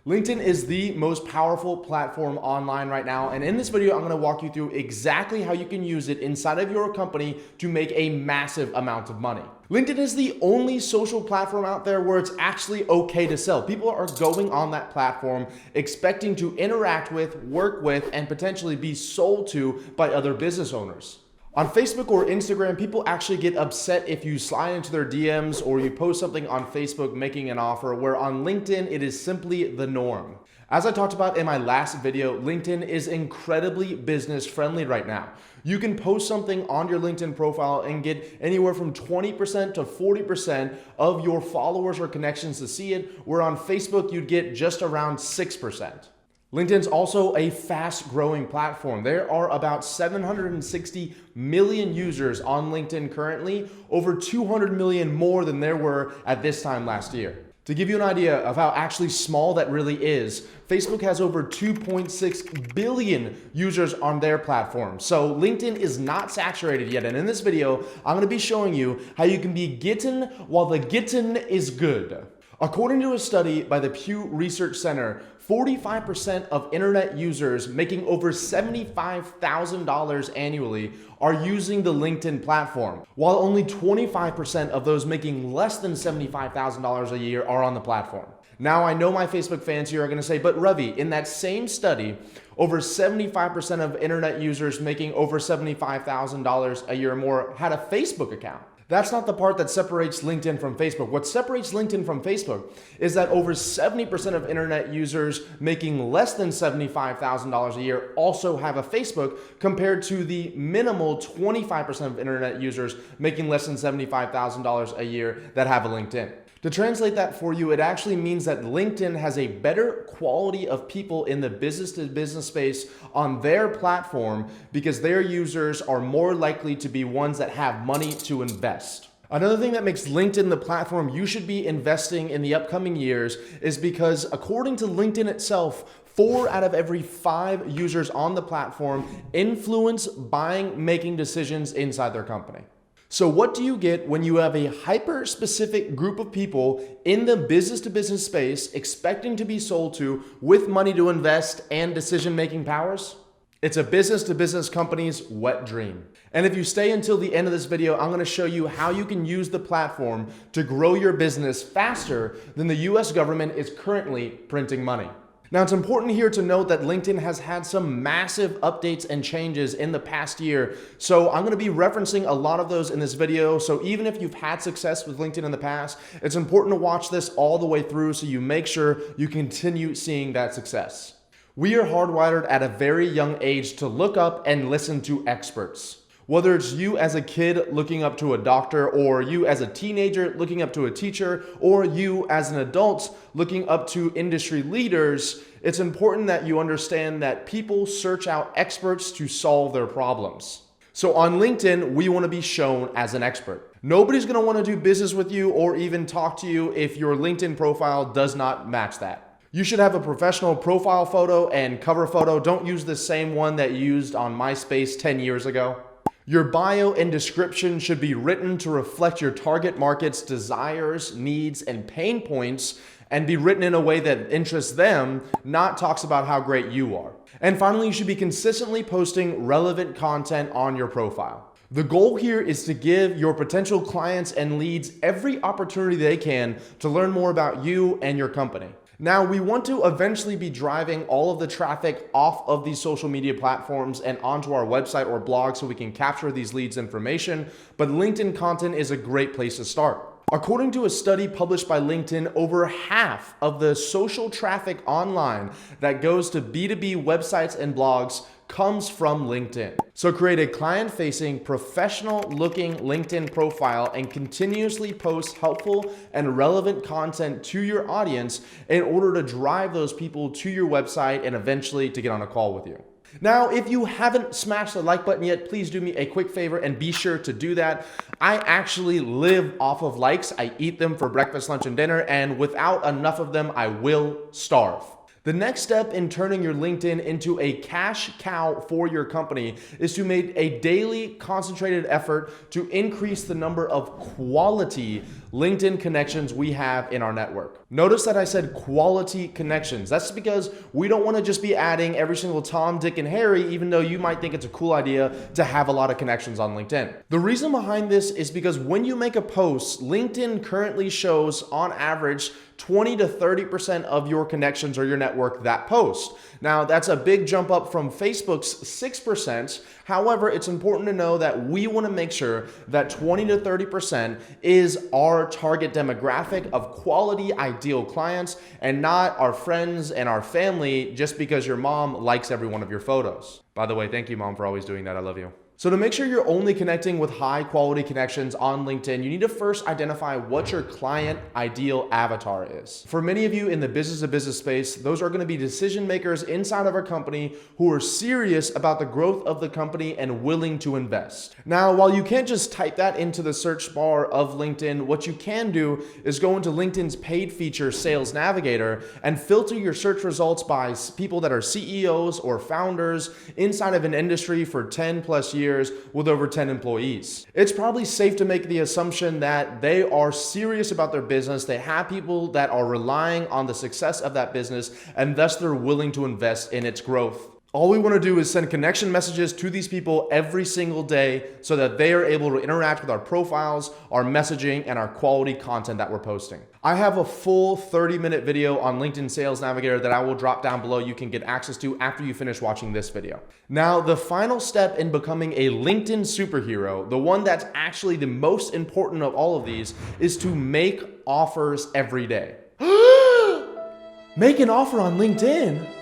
LinkedIn is the most powerful platform online right now, and in this video, I'm gonna walk you through exactly how you can use it inside of your company to make a massive amount of money. LinkedIn is the only social platform out there where it's actually okay to sell. People are going on that platform expecting to interact with, work with, and potentially be sold to by other business owners. On Facebook or Instagram, people actually get upset if you slide into their DMs or you post something on Facebook making an offer, where on LinkedIn, it is simply the norm. As I talked about in my last video, LinkedIn is incredibly business friendly right now. You can post something on your LinkedIn profile and get anywhere from 20% to 40% of your followers or connections to see it, where on Facebook, you'd get just around 6%. LinkedIn's also a fast growing platform. There are about 760 million users on LinkedIn currently, over 200 million more than there were at this time last year. To give you an idea of how actually small that really is, Facebook has over 2.6 billion users on their platform. So LinkedIn is not saturated yet. And in this video, I'm gonna be showing you how you can be getting while the getting is good. According to a study by the Pew Research Center, 45% of internet users making over $75,000 annually are using the LinkedIn platform, while only 25% of those making less than $75,000 a year are on the platform. Now, I know my Facebook fans here are gonna say, but Ravi, in that same study, over 75% of internet users making over $75,000 a year or more had a Facebook account. That's not the part that separates LinkedIn from Facebook. What separates LinkedIn from Facebook is that over 70% of internet users making less than $75,000 a year also have a Facebook, compared to the minimal 25% of internet users making less than $75,000 a year that have a LinkedIn. To translate that for you, it actually means that LinkedIn has a better quality of people in the business-to-business space on their platform because their users are more likely to be ones that have money to invest. Another thing that makes LinkedIn the platform you should be investing in the upcoming years is because, according to LinkedIn itself, 4 out of every 5 users on the platform influence buying, making decisions inside their company. So what do you get when you have a hyper-specific group of people in the business-to-business space expecting to be sold to with money to invest and decision-making powers? It's a business-to-business company's wet dream. And if you stay until the end of this video, I'm gonna show you how you can use the platform to grow your business faster than the US government is currently printing money. Now, it's important here to note that LinkedIn has had some massive updates and changes in the past year. So I'm gonna be referencing a lot of those in this video. So even if you've had success with LinkedIn in the past, it's important to watch this all the way through so you make sure you continue seeing that success. We are hardwired at a very young age to look up and listen to experts. Whether it's you as a kid looking up to a doctor, or you as a teenager looking up to a teacher, or you as an adult looking up to industry leaders, it's important that you understand that people search out experts to solve their problems. So on LinkedIn, we want to be shown as an expert. Nobody's going to want to do business with you or even talk to you if your LinkedIn profile does not match that. You should have a professional profile photo and cover photo. Don't use the same one that you used on MySpace 10 years ago. Your bio and description should be written to reflect your target market's desires, needs, and pain points, and be written in a way that interests them, not talks about how great you are. And finally, you should be consistently posting relevant content on your profile. The goal here is to give your potential clients and leads every opportunity they can to learn more about you and your company. Now, we want to eventually be driving all of the traffic off of these social media platforms and onto our website or blog so we can capture these leads information, but LinkedIn content is a great place to start. According to a study published by LinkedIn, over half of the social traffic online that goes to B2B websites and blogs comes from LinkedIn. So create a client-facing, professional-looking LinkedIn profile and continuously post helpful and relevant content to your audience in order to drive those people to your website and eventually to get on a call with you. Now, if you haven't smashed the like button yet, please do me a quick favor and be sure to do that. I actually live off of likes. I eat them for breakfast, lunch, and dinner, and without enough of them, I will starve. The next step in turning your LinkedIn into a cash cow for your company is to make a daily concentrated effort to increase the number of quality LinkedIn connections we have in our network. Notice that I said quality connections. That's because we don't want to just be adding every single Tom, Dick, and Harry, even though you might think it's a cool idea to have a lot of connections on LinkedIn. The reason behind this is because when you make a post, LinkedIn currently shows on average 20 to 30% of your connections or your network that post. Now, that's a big jump up from Facebook's 6%. However, it's important to know that we want to make sure that 20 to 30% is our target demographic of quality, ideal clients, and not our friends and our family just because your mom likes every one of your photos. By the way, thank you, Mom, for always doing that. I love you. So to make sure you're only connecting with high quality connections on LinkedIn, you need to first identify what your client ideal avatar is. For many of you in the business to business space, those are going to be decision makers inside of our company who are serious about the growth of the company and willing to invest. Now, while you can't just type that into the search bar of LinkedIn, what you can do is go into LinkedIn's paid feature Sales Navigator and filter your search results by people that are CEOs or founders inside of an industry for 10 plus years with over 10 employees. It's probably safe to make the assumption that they are serious about their business. They have people that are relying on the success of that business, and thus they're willing to invest in its growth. All we want to do is send connection messages to these people every single day so that they are able to interact with our profiles, our messaging, and our quality content that we're posting. I have a full 30-minute video on LinkedIn Sales Navigator that I will drop down below you can get access to after you finish watching this video. Now, the final step in becoming a LinkedIn superhero, the one that's actually the most important of all of these, is to make offers every day. Make an offer on LinkedIn?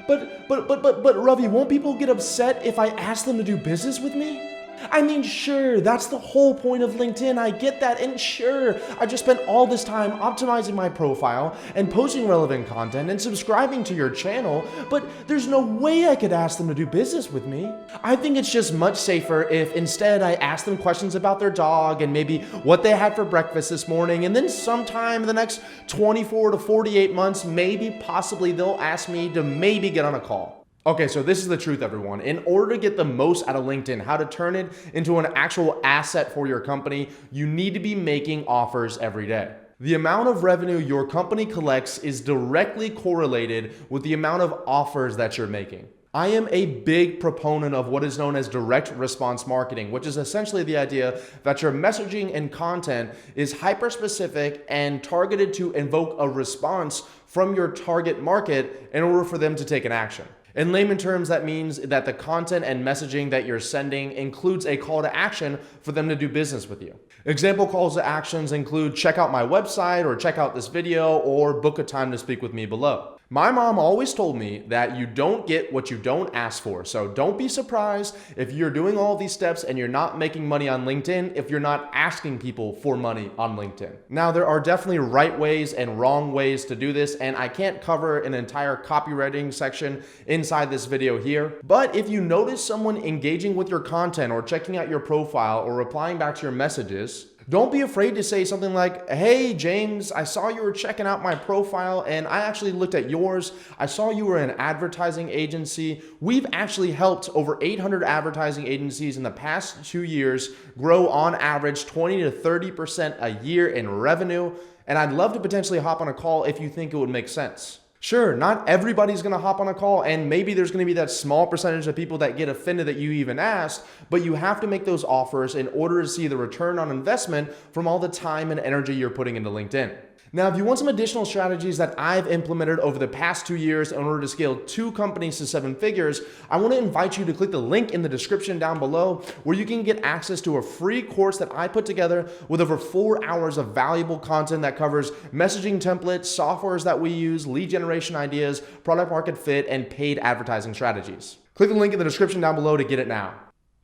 But Ravi, won't people get upset if I ask them to do business with me? I mean, sure, that's the whole point of LinkedIn. I get that. And sure, I just spent all this time optimizing my profile and posting relevant content and subscribing to your channel, but there's no way I could ask them to do business with me. I think it's just much safer if instead I ask them questions about their dog and maybe what they had for breakfast this morning, and then sometime in the next 24 to 48 months, maybe possibly they'll ask me to maybe get on a call. Okay, so this is the truth, everyone. In order to get the most out of LinkedIn, how to turn it into an actual asset for your company, you need to be making offers every day. The amount of revenue your company collects is directly correlated with the amount of offers that you're making. I am a big proponent of what is known as direct response marketing, which is essentially the idea that your messaging and content is hyper-specific and targeted to invoke a response from your target market in order for them to take an action. In layman terms, that means that the content and messaging that you're sending includes a call to action for them to do business with you. Example calls to actions include check out my website or check out this video or book a time to speak with me below. My mom always told me that you don't get what you don't ask for. So don't be surprised if you're doing all these steps and you're not making money on LinkedIn if you're not asking people for money on LinkedIn. Now, there are definitely right ways and wrong ways to do this, and I can't cover an entire copywriting section inside this video here. But if you notice someone engaging with your content or checking out your profile or replying back to your messages, don't be afraid to say something like, hey, James, I saw you were checking out my profile and I actually looked at yours. I saw you were an advertising agency. We've actually helped over 800 advertising agencies in the past 2 years grow on average 20 to 30% a year in revenue. And I'd love to potentially hop on a call if you think it would make sense. Sure, not everybody's going to hop on a call, and maybe there's going to be that small percentage of people that get offended that you even asked, but you have to make those offers in order to see the return on investment from all the time and energy you're putting into LinkedIn. Now, if you want some additional strategies that I've implemented over the past 2 years in order to scale 2 companies to 7 figures, I want to invite you to click the link in the description down below where you can get access to a free course that I put together with over 4 hours of valuable content that covers messaging templates, softwares that we use, lead generation ideas, product market fit, and paid advertising strategies. Click the link in the description down below to get it now.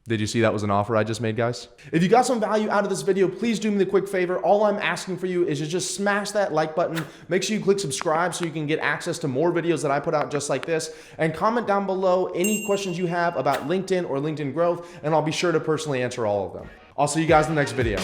Did you see that was an offer I just made, guys? If you got some value out of this video, please do me the quick favor. All I'm asking for you is to just smash that like button. Make sure you click subscribe so you can get access to more videos that I put out just like this. And comment down below any questions you have about LinkedIn or LinkedIn growth, and I'll be sure to personally answer all of them. I'll see you guys in the next video.